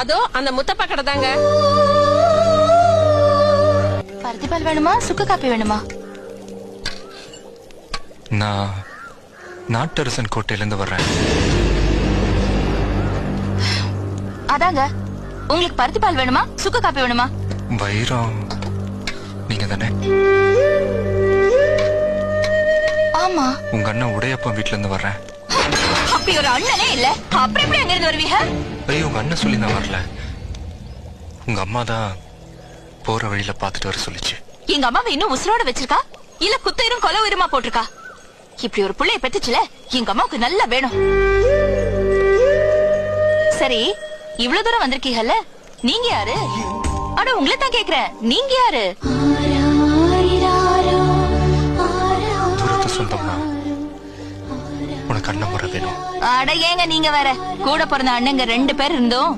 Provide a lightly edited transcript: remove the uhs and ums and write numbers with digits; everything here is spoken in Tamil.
அதோ அந்த முத்தப்பா கடை தாங்க. பருத்திப்பால் வேணுமா சுக்கு காப்பி வேணுமா? நான் நாட்டரசன் கோட்டையிலிருந்து வர்றேன். அதாங்க, உங்களுக்கு பருத்திப்பால் வேணுமா சுக்கு காப்பி வேணுமா? வைரம் நீங்க தானே? ஆமா. உங்க அண்ணன் உடையப்பன் வீட்டுல இருந்து வர்றேன். அப்படி ஒரு அண்ணனே இல்ல, அப்புறம் எப்படி அங்க இருந்து வருவீங்க? ஐயோ, உங்க அண்ணன் சொல்லி நான் வரல. உங்க அம்மா தான் போற வழியில பாத்துட்டு வர சொல்லிச்சு. எங்க அம்மாவை இன்னும் உசுரோட வச்சிருக்கா இல்ல குத்தயிரும் கொலை உயிரமா போட்டிருக்கா? இப்படி ஒரு புள்ளைய பெத்துச்சுல, எங்க அம்மாவுக்கு நல்லா வேணும். சரி, இவ்வளவு தூரம் வந்திருக்கீங்கல்ல, நீங்க யாரு? அட உங்களை தான் கேக்குறேன், நீங்க யாரு? தூரத்து சொந்தம்னா உனக்கு அண்ணன் முறை வேணும். அட ஏங்க நீங்க வேற, கூட பிறந்த அண்ணங்க 2 பேர் இருந்தோம்